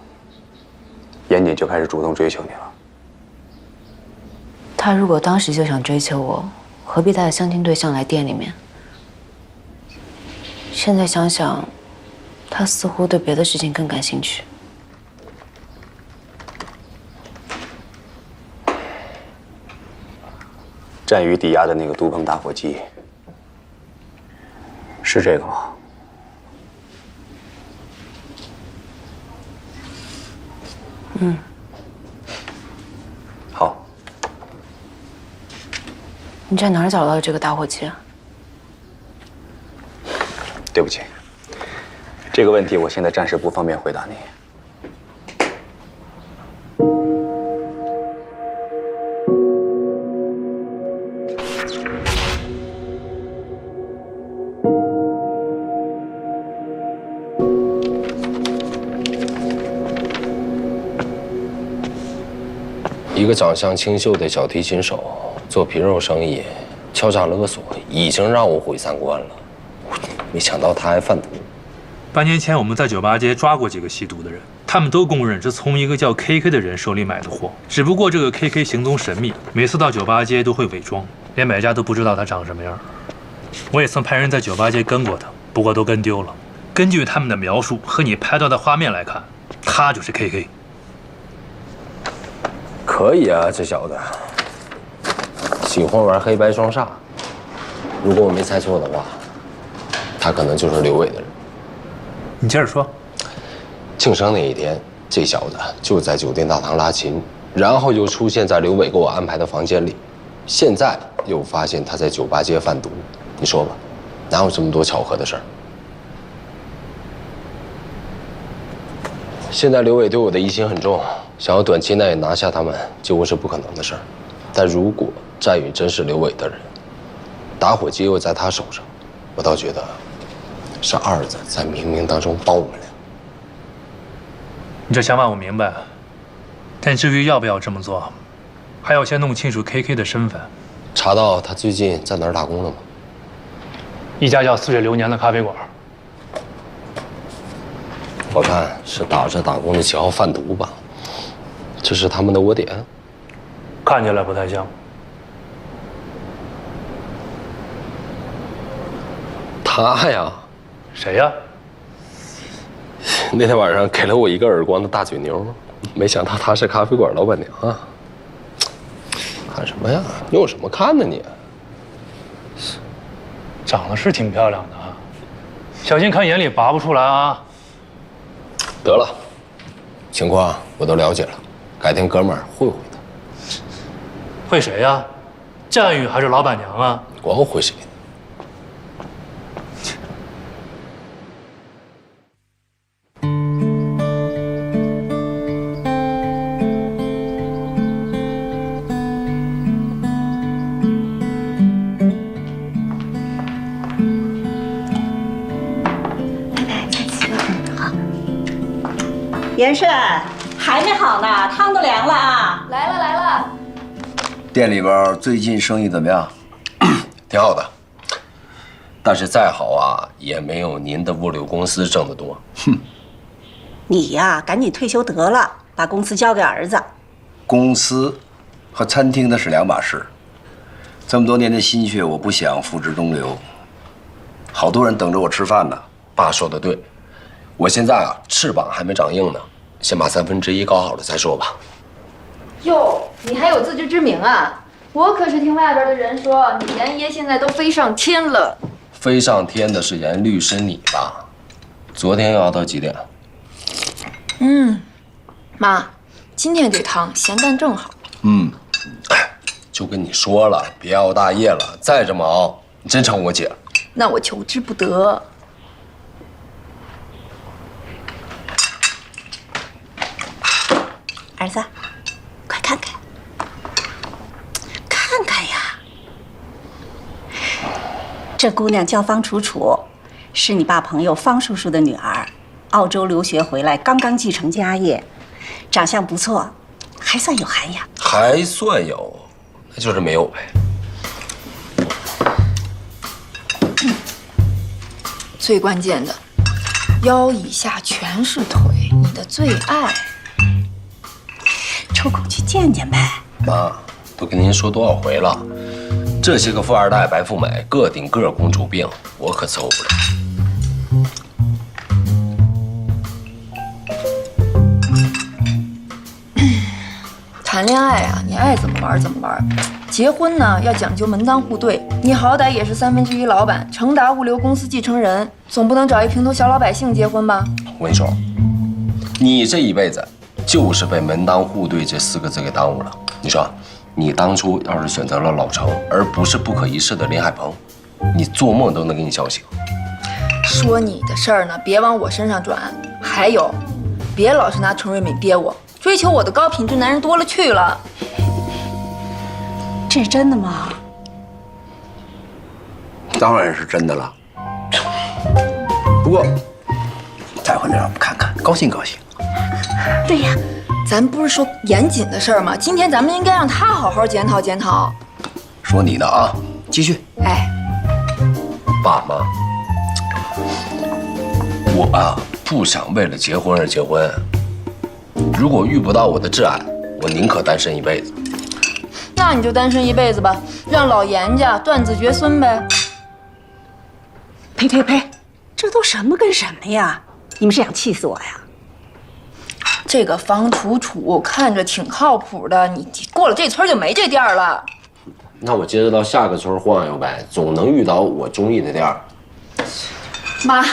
严谨就开始主动追求你了？他如果当时就想追求我，何必带着相亲对象来店里面？现在想想，他似乎对别的事情更感兴趣。战宇抵押的那个都鹏打火机，是这个吗？嗯。好。你在哪儿找到的这个打火机啊？对不起，这个问题我现在暂时不方便回答你。一个长相清秀的小提琴手做皮肉生意，敲诈勒索，已经让我毁三观了。没想到他还贩毒。半年前我们在酒吧街抓过几个吸毒的人，他们都供认是从一个叫 KK 的人手里买的货。只不过这个 KK 行踪神秘，每次到酒吧街都会伪装，连买家都不知道他长什么样。我也曾派人在酒吧街跟过他，不过都跟丢了。根据他们的描述和你拍到的画面来看，他就是 KK。可以啊，这小子喜欢玩黑白双煞。如果我没猜错的话，他可能就是刘伟的人。你接着说。庆生那一天，这小子就在酒店大堂拉琴，然后又出现在刘伟给我安排的房间里，现在又发现他在酒吧街贩毒。你说吧，哪有这么多巧合的事儿？现在刘伟对我的疑心很重，想要短期内拿下他们，几乎是不可能的事儿。但如果战宇真是刘伟的人，打火机又在他手上，我倒觉得是二子在冥冥当中帮我们俩。你这想法我明白，但至于要不要这么做，还要先弄清楚 KK 的身份。查到他最近在哪儿打工了吗？一家叫似水流年的咖啡馆。我看是打着打工的旗号贩毒吧，这是他们的窝点。看起来不太像。他呀？谁呀？那天晚上给了我一个耳光的大嘴妞，没想到她是咖啡馆老板娘啊！看什么呀？你有什么看呢你？长得是挺漂亮的啊，小心看眼里拔不出来啊！得了，情况我都了解了，改天哥们儿会他。会谁呀？战宇还是老板娘啊？管我会谁呢？严帅，还没好呢，汤都凉了啊！来了来了。店里边最近生意怎么样？挺好的，但是再好啊，也没有您的物流公司挣得多。哼，你呀，赶紧退休得了，把公司交给儿子。公司和餐厅那是两码事。这么多年的心血，我不想付之东流。好多人等着我吃饭呢。爸说的对，我现在啊，翅膀还没长硬呢，先把1/3搞好了再说吧。哟，你还有自知之明啊！我可是听外边的人说，你严爷现在都飞上天了。飞上天的是严律师你吧？昨天要到几点？妈，今天这汤咸淡正好。就跟你说了，别熬大夜了，再这么熬，你真成我姐了。那我求之不得。儿子，快看看，看看呀！这姑娘叫方楚楚，是你爸朋友方叔叔的女儿，澳洲留学回来，刚刚继承家业，长相不错，还算有涵养。还算有，那就是没有呗。最关键的，腰以下全是腿，你的最爱。抽空去见见呗。妈，都跟您说多少回了，这些个富二代、白富美，个顶个公主病，我可伺候不了。谈恋爱啊，你爱怎么玩怎么玩。结婚呢，要讲究门当户对。你好歹也是1/3老板，成达物流公司继承人，总不能找一平头小老百姓结婚吧？我跟你说，你这一辈子就是被门当户对这4个字给耽误了。你说，你当初要是选择了老程，而不是不可一世的林海鹏，你做梦都能给你笑醒。说你的事儿呢，别往我身上转。还有，别老是拿陈瑞敏憋我。追求我的高品质男人多了去了。这是真的吗？当然是真的了。不过，再回来让我们看看，高兴高兴。对呀，咱不是说严谨的事儿吗？今天咱们应该让他好好检讨检讨。说你的啊，继续。哎，爸妈，我啊不想为了结婚而结婚。如果遇不到我的挚爱，我宁可单身一辈子。那你就单身一辈子吧，让老严家断子绝孙呗。呸呸呸，这都什么跟什么呀？你们是想气死我呀？这个方楚楚看着挺靠谱的，你过了这村就没这店了。那我接着到下个村晃悠呗，总能遇到我中意的店。妈，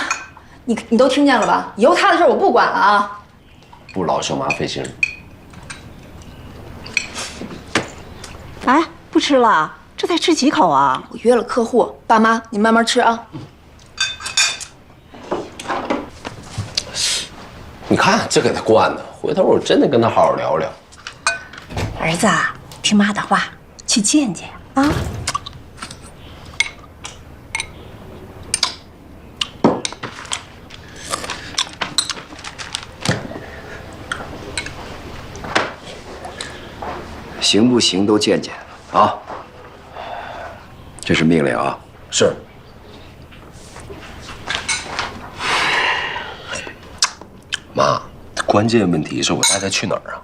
你都听见了吧？以后他的事我不管了啊。不劳小妈费心。哎，不吃了，这才吃几口啊？我约了客户，爸妈你慢慢吃啊。你看这给他惯的，回头我真得跟他好好聊聊。儿子，听妈的话，去见见啊。行不行都见见啊！这是命令啊！是。妈，关键问题是我带她去哪儿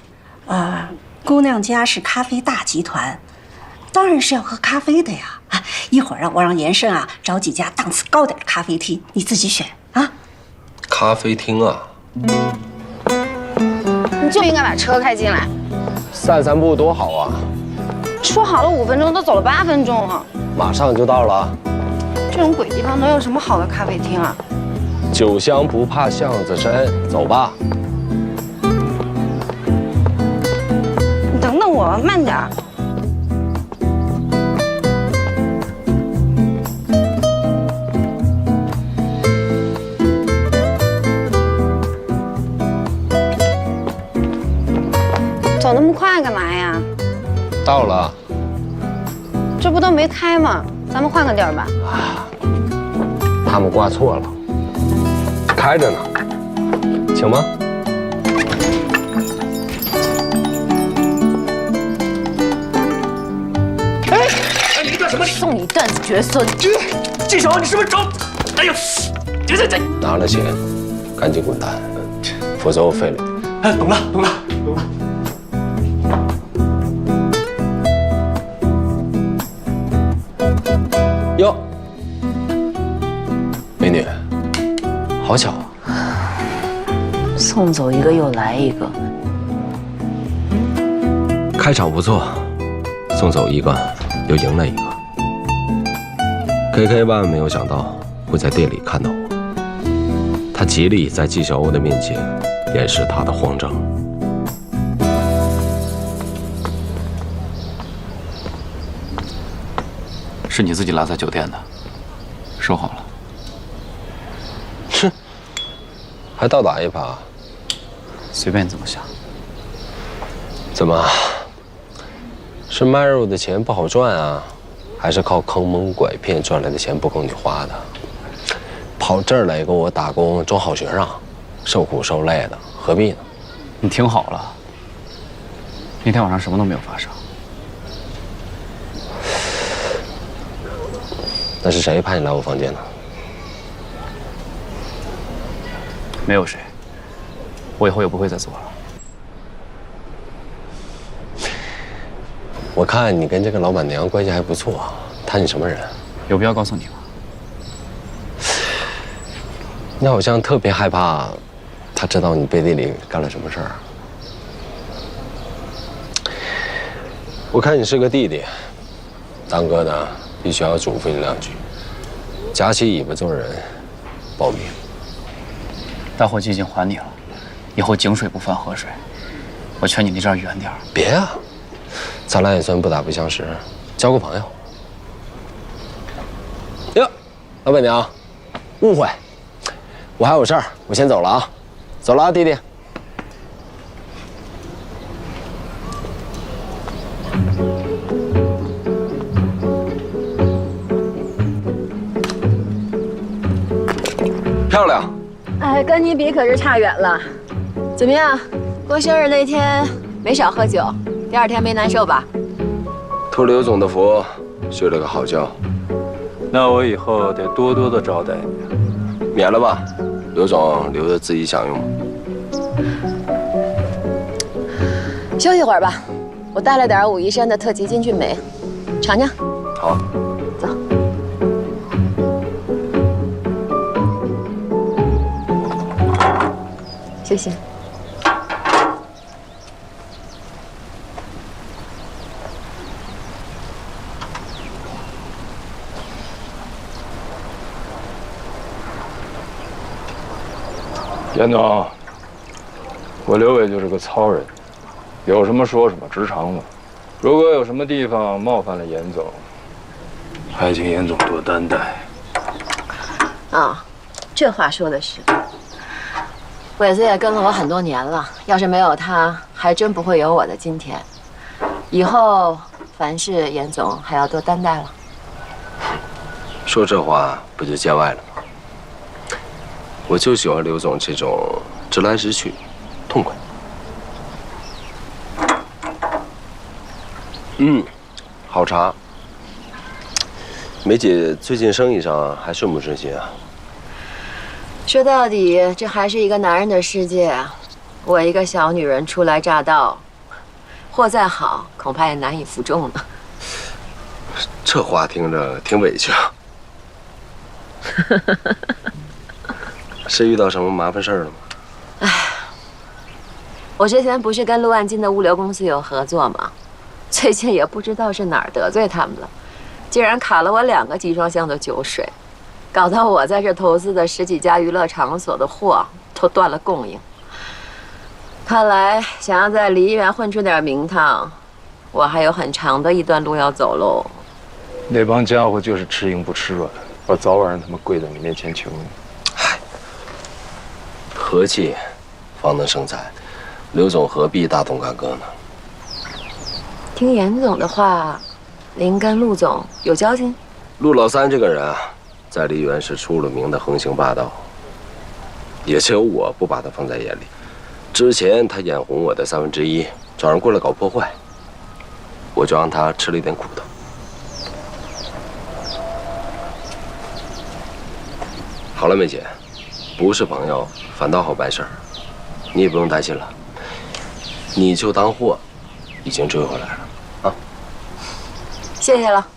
啊？姑娘家是咖啡大集团，当然是要喝咖啡的呀。啊，一会儿我让严胜啊找几家档次高点的咖啡厅，你自己选啊。咖啡厅啊？你就应该把车开进来。散散步多好啊！说好了5分钟，都走了8分钟了。马上就到了。这种鬼地方能有什么好的咖啡厅啊？酒香不怕巷子深，走吧。你等等我，慢点儿。走那么快干嘛呀？到了。这不都没开吗？咱们换个地儿吧。他们挂错了，开着呢，请吗？什么？送你断子绝孙！季少，你是不是找？哎呦，这！拿了钱，赶紧滚蛋，否则我废了你。哎，懂了。哟，美女，好巧啊！送走一个又来一个，开场不错，送走一个又赢了一个。KK 万万没有想到会在店里看到我，他极力在纪晓鸥的面前掩饰他的慌张。是你自己落在酒店的，收好了。哼，还倒打一耙？随便你怎么想。怎么？是卖肉的钱不好赚啊？还是靠坑蒙拐骗赚来的钱不够你花的？跑这儿来给我打工装好学生，受苦受累的，何必呢？你听好了，那天晚上什么都没有发生。那是谁派你来我房间的？没有谁，我以后也不会再做了。我看你跟这个老板娘关系还不错，她你什么人？有必要告诉你吗？你好像特别害怕，她知道你背地里干了什么事儿。我看你是个弟弟，当哥的必须要嘱咐你两句：夹起尾巴做人，保命。大伙计已经还你了，以后井水不犯河水。我劝你离这儿远点儿。别啊，咱俩也算不打不相识，交个朋友。哟，老板娘，误会，我还有事儿，我先走了啊，走了啊，弟弟。漂亮。哎，跟你比可是差远了。怎么样？过生日那天没少喝酒，第二天没难受吧？托刘总的福，睡了个好觉。那我以后得多多的招待你。免了吧，刘总留着自己享用。休息会儿吧，我带了点武夷山的特级金骏眉，尝尝。好。走。谢谢。严总，我刘伟就是个糙人，有什么说什么，直肠子。如果有什么地方冒犯了严总，还请严总多担待。啊，这话说的是。伟子也跟了我很多年了，要是没有他，还真不会有我的今天。以后凡事严总还要多担待了。说这话不就见外了吗？我就喜欢刘总这种直来直去，痛快。好茶。梅姐最近生意上还顺不顺心啊？说到底，这还是一个男人的世界啊！我一个小女人初来乍到，货再好，恐怕也难以服众呢。这话听着挺委屈啊。是遇到什么麻烦事儿了吗？唉，我之前不是跟陆万金的物流公司有合作吗？最近也不知道是哪儿得罪他们了，竟然卡了我2个集装箱的酒水。搞到我在这投资的10几家娱乐场所的货都断了供应。看来想要在梨园混出点名堂，我还有很长的一段路要走喽。那帮家伙就是吃硬不吃软，我早晚让他们跪在你面前求你。嗨，和气方能生财，刘总何必大动干戈呢？听严总的话，您跟陆总有交情？陆老三这个人啊，在梨园是出了名的横行霸道，也只有我不把他放在眼里。之前他眼红我的1/3，找人过来搞破坏，我就让他吃了一点苦头。好了，梅姐，不是朋友反倒好办事儿，你也不用担心了。你就当货已经追回来了啊！谢谢了。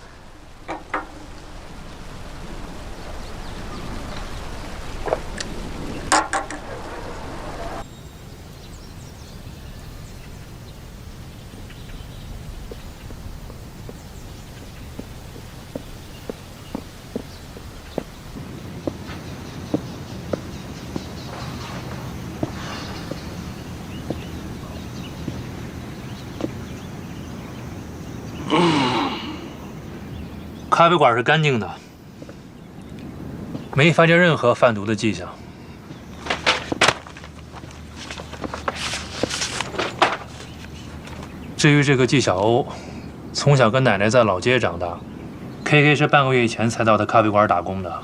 咖啡馆是干净的，没发现任何贩毒的迹象。至于这个纪晓欧，从小跟奶奶在老街长大 ，KK 是半个月以前才到他咖啡馆打工的，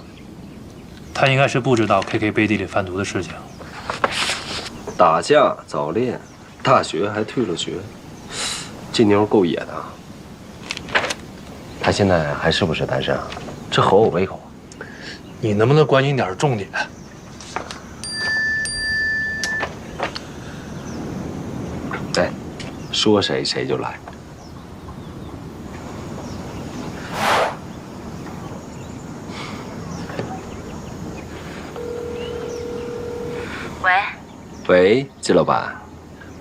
他应该是不知道 KK 背地里贩毒的事情。打架、早恋，大学还退了学，这妞够野的。他现在还是不是单身啊？这合我胃口。你能不能关心点重点？哎，说谁谁就来。喂，喂，季老板，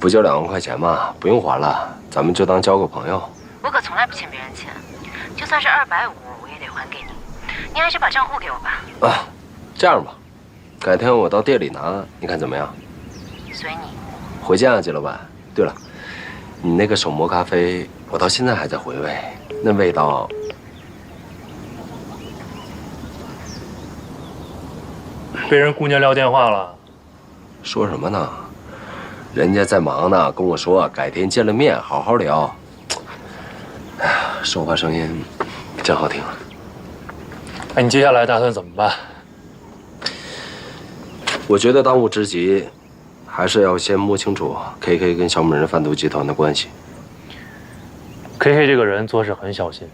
不就2万块钱吗？不用还了，咱们就当交个朋友。我可从来不欠别人钱，就算是250，我也得还给你。你还是把账户给我吧。啊，这样吧，改天我到店里拿，你看怎么样？随你。回见啊，季老板。对了，你那个手磨咖啡，我到现在还在回味，那味道。被人姑娘撂电话了。说什么呢？人家在忙呢，跟我说改天见了面好好聊。哎呀，说话声音真好听啊。那你接下来打算怎么办？我觉得当务之急，还是要先摸清楚 KK 跟小美人贩毒集团的关系。KK 这个人做事很小心，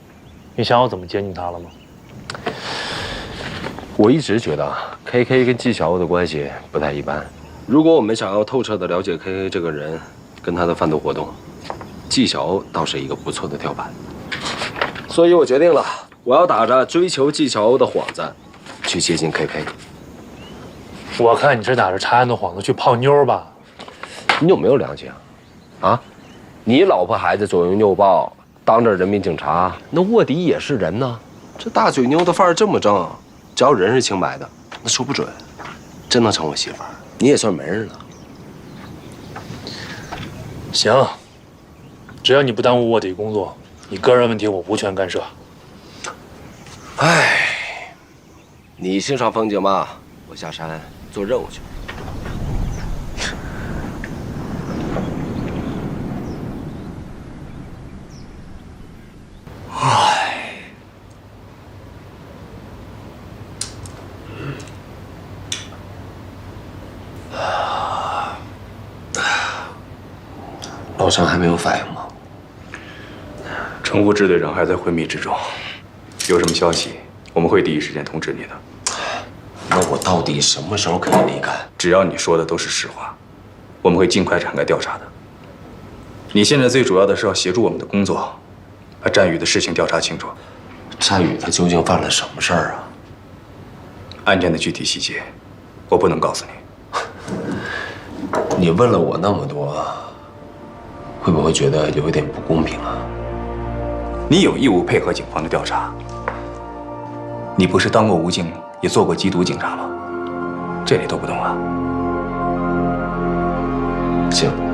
你想好怎么接近他了吗？我一直觉得 KK 跟纪晓欧的关系不太一般。如果我们想要透彻地了解 KK 这个人跟他的贩毒活动，纪晓欧倒是一个不错的跳板。所以我决定了，我要打着追求纪晓欧的幌子，去接近 KK。我看你是打着查案的幌子去泡妞吧？你有没有良心啊？啊，你老婆孩子左拥右抱，当着人民警察，那卧底也是人呢。这大嘴妞的范儿这么正，只要人是清白的，那说不准真能成我媳妇儿，你也算媒人了。行，只要你不耽误卧底工作，你个人问题我无权干涉。哎，你欣赏风景吧，我下山做任务去。唉，老张还没有反应吗？程副支队长还在会密之中，有什么消息我们会第一时间通知你的。那我到底什么时候可以离开？只要你说的都是实话，我们会尽快展开调查的。你现在最主要的是要协助我们的工作，把战宇的事情调查清楚。战宇他究竟犯了什么事儿啊？案件的具体细节，我不能告诉你。你问了我那么多，会不会觉得有一点不公平啊？你有义务配合警方的调查。你不是当过武警，也做过缉毒警察吗？这你都不懂啊？行。